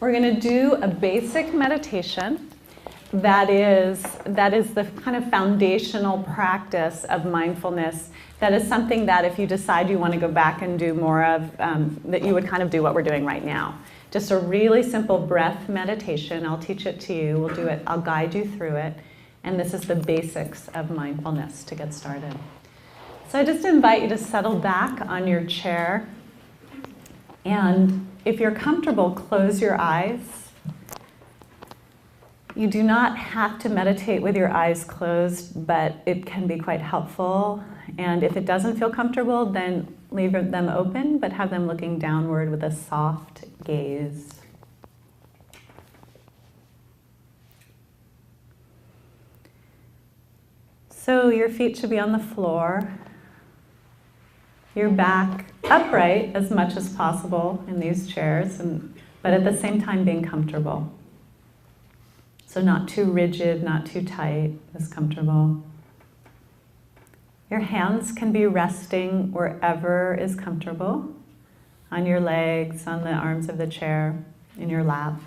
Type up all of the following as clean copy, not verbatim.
we're going to do a basic meditation that is the kind of foundational practice of mindfulness. That is something that if you decide you want to go back and do more of, that you would kind of do what we're doing right now. Just a really simple breath meditation. I'll teach it to you. We'll do it. I'll guide you through it. And this is the basics of mindfulness to get started. So I just invite you to settle back on your chair. And if you're comfortable, close your eyes. You do not have to meditate with your eyes closed, but it can be quite helpful. And if it doesn't feel comfortable, then leave them open, but have them looking downward with a soft gaze. So your feet should be on the floor. Your back upright as much as possible in these chairs, but at the same time being comfortable. So not too rigid, not too tight, just comfortable. Your hands can be resting wherever is comfortable, on your legs, on the arms of the chair, in your lap.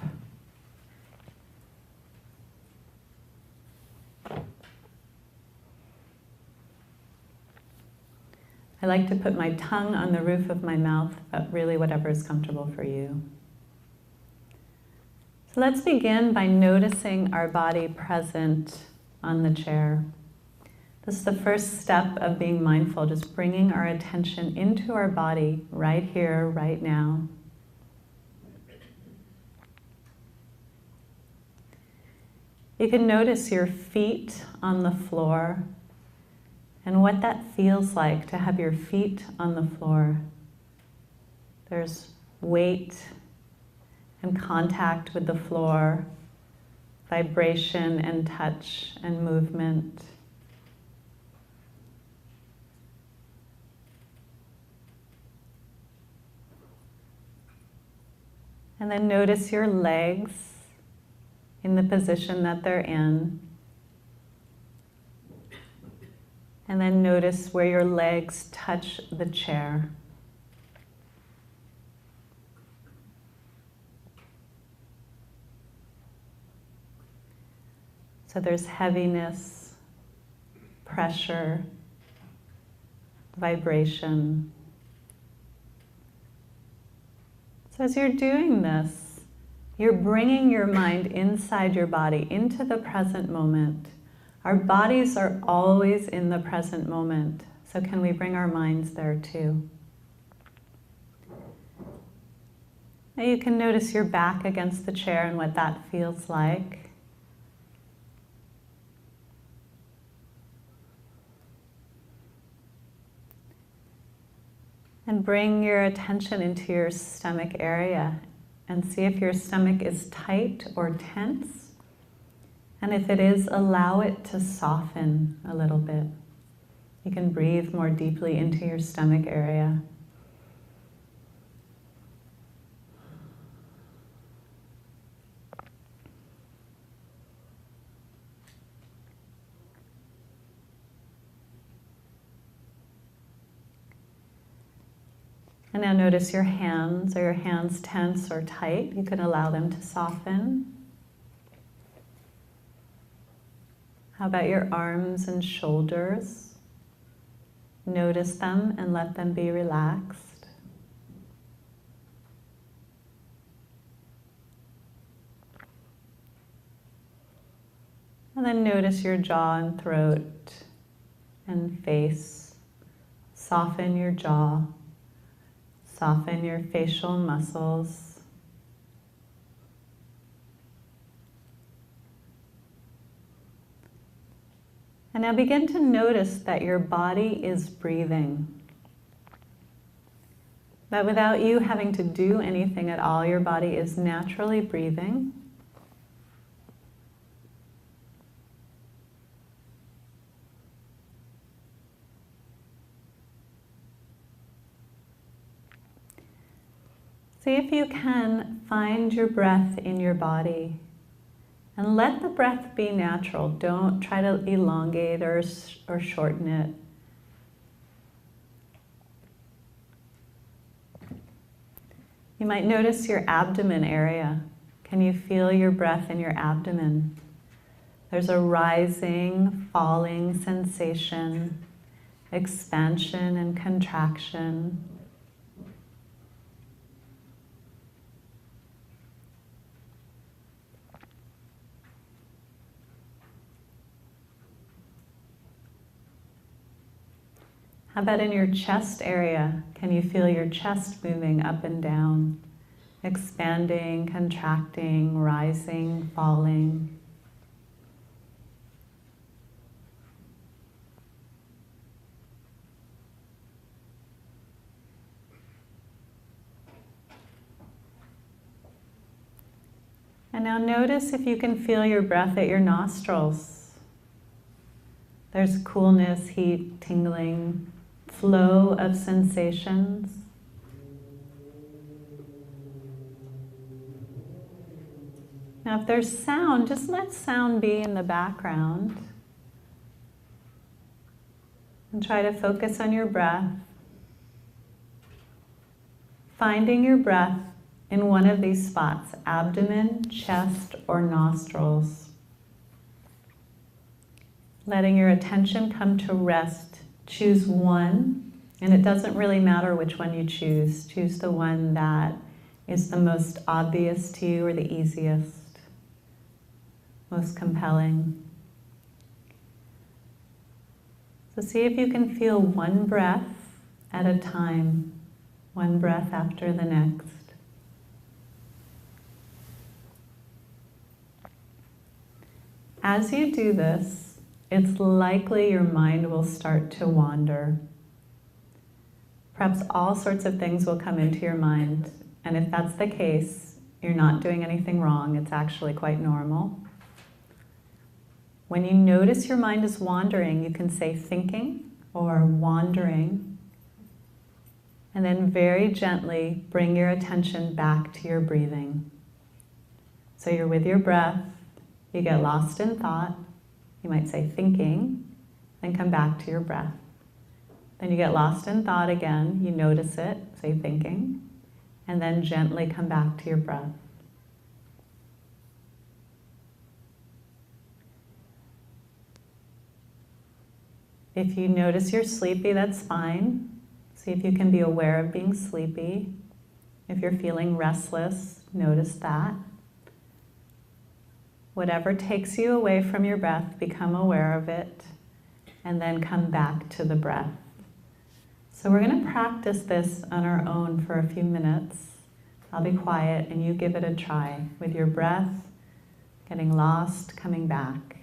I like to put my tongue on the roof of my mouth, but really whatever is comfortable for you. So let's begin by noticing our body present on the chair. This is the first step of being mindful, just bringing our attention into our body right here, right now. You can notice your feet on the floor and what that feels like to have your feet on the floor. There's weight and contact with the floor, vibration and touch and movement. And then notice your legs in the position that they're in. And then notice where your legs touch the chair. So there's heaviness, pressure, vibration. So as you're doing this, you're bringing your mind inside your body, into the present moment. Our bodies are always in the present moment, so can we bring our minds there too? Now you can notice your back against the chair and what that feels like. And bring your attention into your stomach area and see if your stomach is tight or tense. And if it is, allow it to soften a little bit. You can breathe more deeply into your stomach area. And now notice your hands. Are your hands tense or tight? You can allow them to soften. How about your arms and shoulders? Notice them and let them be relaxed. And then notice your jaw and throat and face. Soften your jaw. Soften your facial muscles. And now begin to notice that your body is breathing. That without you having to do anything at all, your body is naturally breathing. See if you can find your breath in your body. And let the breath be natural. Don't try to elongate or shorten it. You might notice your abdomen area. Can you feel your breath in your abdomen? There's a rising, falling sensation, expansion and contraction. How about in your chest area? Can you feel your chest moving up and down, expanding, contracting, rising, falling? And now notice if you can feel your breath at your nostrils. There's coolness, heat, tingling, flow of sensations. Now if there's sound, just let sound be in the background. And try to focus on your breath. Finding your breath in one of these spots, abdomen, chest, or nostrils. Letting your attention come to rest. Choose one, and it doesn't really matter which one you choose. Choose the one that is the most obvious to you or the easiest, most compelling. So see if you can feel one breath at a time, one breath after the next. As you do this, it's likely your mind will start to wander. Perhaps all sorts of things will come into your mind, and if that's the case, you're not doing anything wrong. It's actually quite normal. When you notice your mind is wandering, you can say thinking or wandering, and then very gently bring your attention back to your breathing. So you're with your breath, you get lost in thought, you might say thinking, then come back to your breath. Then you get lost in thought again, you notice it, say thinking, and then gently come back to your breath. If you notice you're sleepy, that's fine. See if you can be aware of being sleepy. If you're feeling restless, notice that. Whatever takes you away from your breath, become aware of it, and then come back to the breath. So we're going to practice this on our own for a few minutes. I'll be quiet and you give it a try with your breath, getting lost, coming back.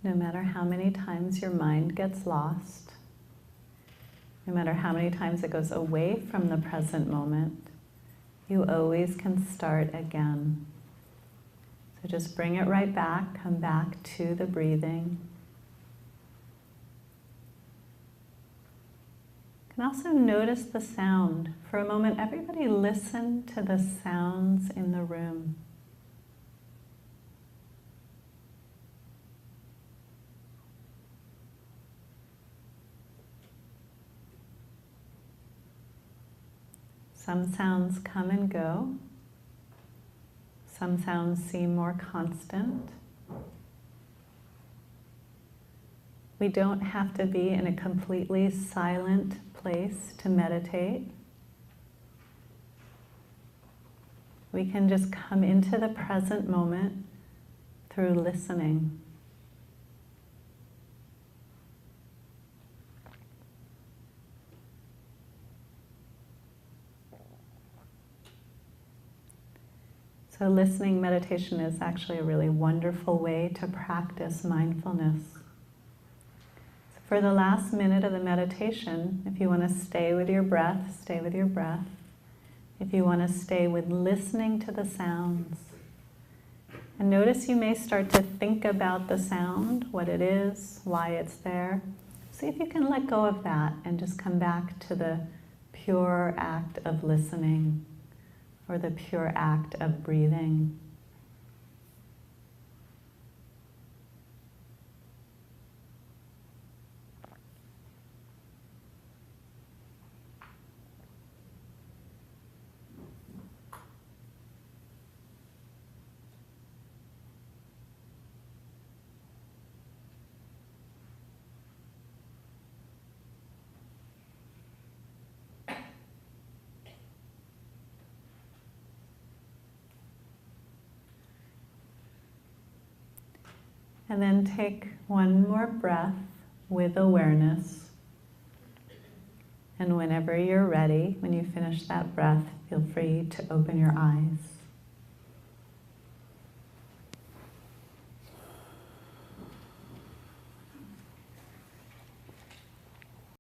No matter how many times your mind gets lost, no matter how many times it goes away from the present moment, you always can start again. So just bring it right back, come back to the breathing. You can also notice the sound. For a moment, everybody listen to the sounds in the room. Some sounds come and go. Some sounds seem more constant. We don't have to be in a completely silent place to meditate. We can just come into the present moment through listening. So listening meditation is actually a really wonderful way to practice mindfulness. So for the last minute of the meditation, if you want to stay with your breath, stay with your breath. If you want to stay with listening to the sounds. And notice you may start to think about the sound, what it is, why it's there. See if you can let go of that and just come back to the pure act of listening, or the pure act of breathing. And then take one more breath with awareness. And whenever you're ready, when you finish that breath, feel free to open your eyes.